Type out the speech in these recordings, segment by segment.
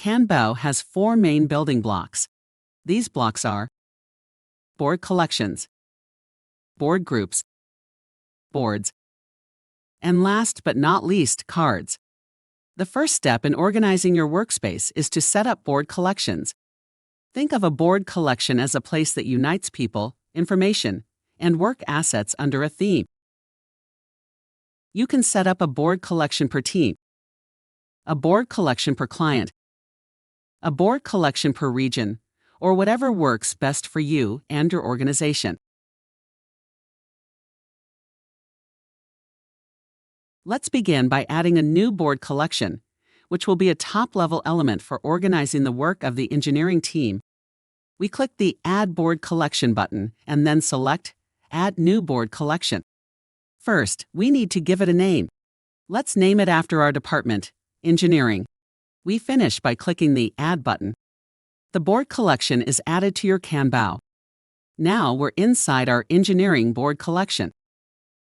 KanBo has 4 main building blocks. These blocks are board collections, board groups, boards, and last but not least, cards. The first step in organizing your workspace is to set up board collections. Think of a board collection as a place that unites people, information, and work assets under a theme. You can set up a board collection per team, a board collection per client, a board collection per region, or whatever works best for you and your organization. Let's begin by adding a new board collection, which will be a top-level element for organizing the work of the engineering team. We click the Add Board Collection button and then select Add New Board Collection. First, we need to give it a name. Let's name it after our department, Engineering. We finish by clicking the Add button. The board collection is added to your KanBo. Now we're inside our engineering board collection.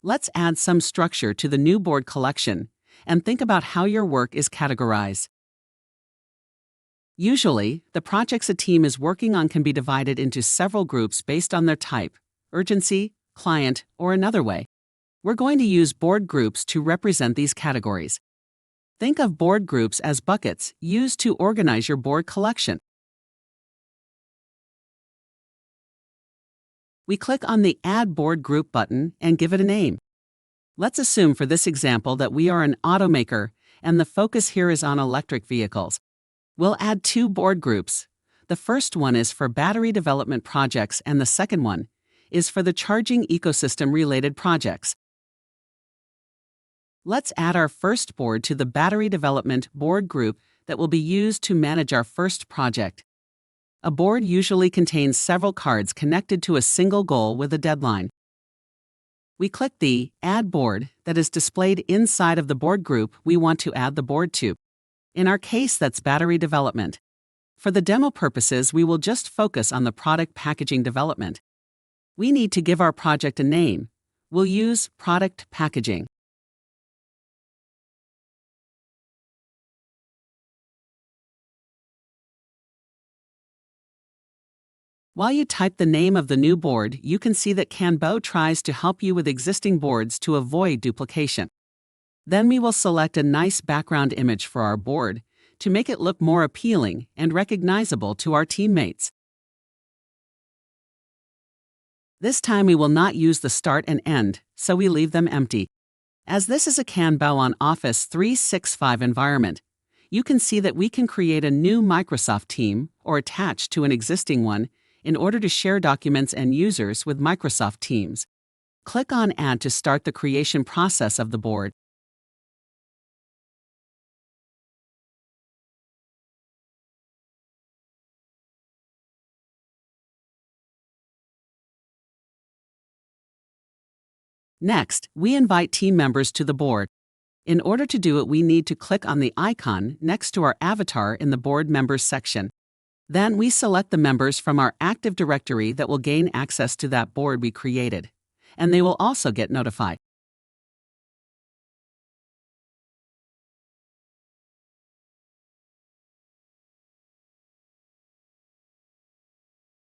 Let's add some structure to the new board collection and think about how your work is categorized. Usually, the projects a team is working on can be divided into several groups based on their type, urgency, client, or another way. We're going to use board groups to represent these categories. Think of board groups as buckets used to organize your board collection. We click on the Add Board Group button and give it a name. Let's assume for this example that we are an automaker and the focus here is on electric vehicles. We'll add 2 board groups. The first one is for battery development projects and the second one is for the charging ecosystem-related projects. Let's add our first board to the battery development board group that will be used to manage our first project. A board usually contains several cards connected to a single goal with a deadline. We click the Add Board that is displayed inside of the board group we want to add the board to. In our case, that's battery development. For the demo purposes, we will just focus on the product packaging development. We need to give our project a name. We'll use Product Packaging. While you type the name of the new board, you can see that KanBo tries to help you with existing boards to avoid duplication. Then we will select a nice background image for our board to make it look more appealing and recognizable to our teammates. This time we will not use the start and end, so we leave them empty. As this is a KanBo on Office 365 environment, you can see that we can create a new Microsoft team or attach to an existing one in order to share documents and users with Microsoft Teams. Click on Add to start the creation process of the board. Next, we invite team members to the board. In order to do it, we need to click on the icon next to our avatar in the Board Members section. Then we select the members from our Active Directory that will gain access to that board we created, and they will also get notified.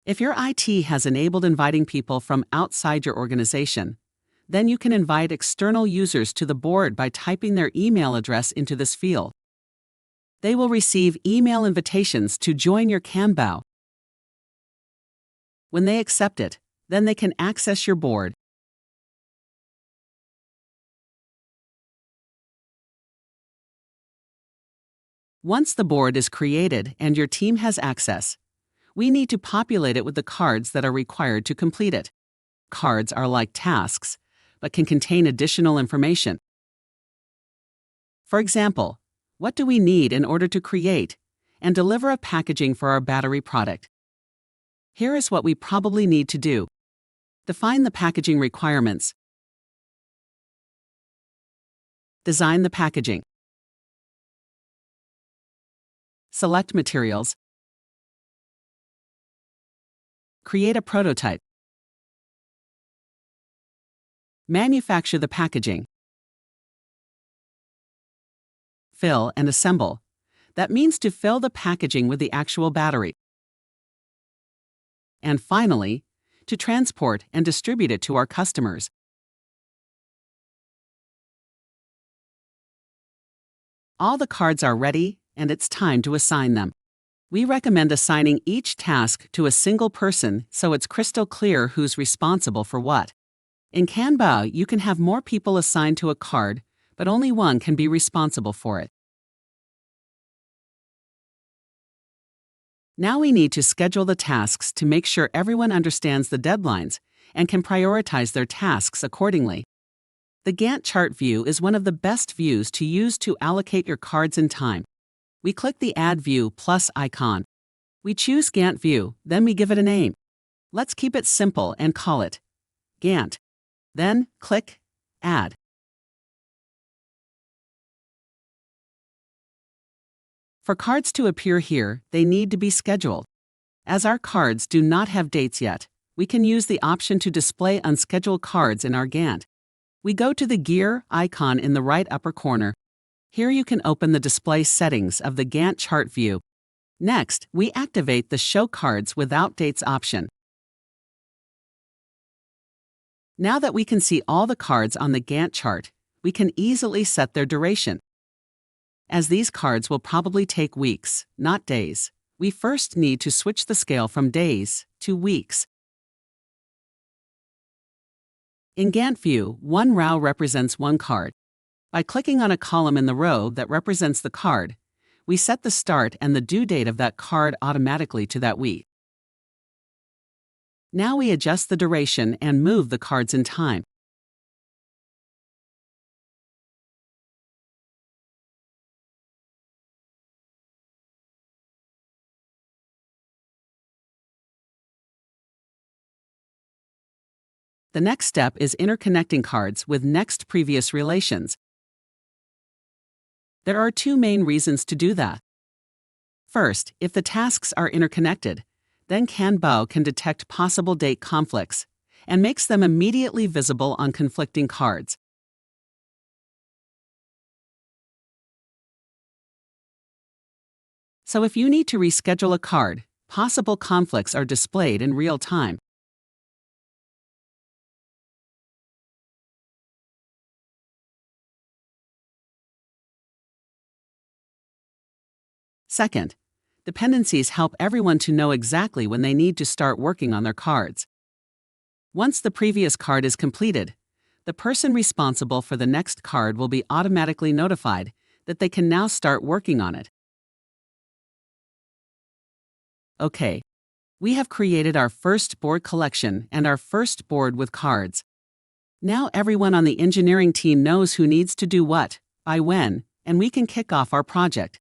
If your IT has enabled inviting people from outside your organization, then you can invite external users to the board by typing their email address into this field. They will receive email invitations to join your KanBo. When they accept it, then they can access your board. Once the board is created and your team has access, we need to populate it with the cards that are required to complete it. Cards are like tasks, but can contain additional information. For example, what do we need in order to create and deliver a packaging for our battery product? Here is what we probably need to do. Define the packaging requirements. Design the packaging. Select materials. Create a prototype. Manufacture the packaging. Fill and assemble. That means to fill the packaging with the actual battery. And finally, to transport and distribute it to our customers. All the cards are ready, and it's time to assign them. We recommend assigning each task to a single person so it's crystal clear who's responsible for what. In KanBo, you can have more people assigned to a card, but only one can be responsible for it. Now we need to schedule the tasks to make sure everyone understands the deadlines and can prioritize their tasks accordingly. The Gantt chart view is one of the best views to use to allocate your cards in time. We click the Add View plus icon. We choose Gantt View, then we give it a name. Let's keep it simple and call it Gantt. Then click Add. For cards to appear here, they need to be scheduled. As our cards do not have dates yet, we can use the option to display unscheduled cards in our Gantt. We go to the gear icon in the right upper corner. Here you can open the display settings of the Gantt chart view. Next, we activate the Show Cards Without Dates option. Now that we can see all the cards on the Gantt chart, we can easily set their duration. As these cards will probably take weeks, not days, we first need to switch the scale from days to weeks. In Gantt View, one row represents one card. By clicking on a column in the row that represents the card, we set the start and the due date of that card automatically to that week. Now we adjust the duration and move the cards in time. The next step is interconnecting cards with next previous relations. There are two main reasons to do that. First, if the tasks are interconnected, then KanBo can detect possible date conflicts and makes them immediately visible on conflicting cards. So if you need to reschedule a card, possible conflicts are displayed in real time. Second, dependencies help everyone to know exactly when they need to start working on their cards. Once the previous card is completed, the person responsible for the next card will be automatically notified that they can now start working on it. Okay, we have created our first board collection and our first board with cards. Now everyone on the engineering team knows who needs to do what, by when, and we can kick off our project.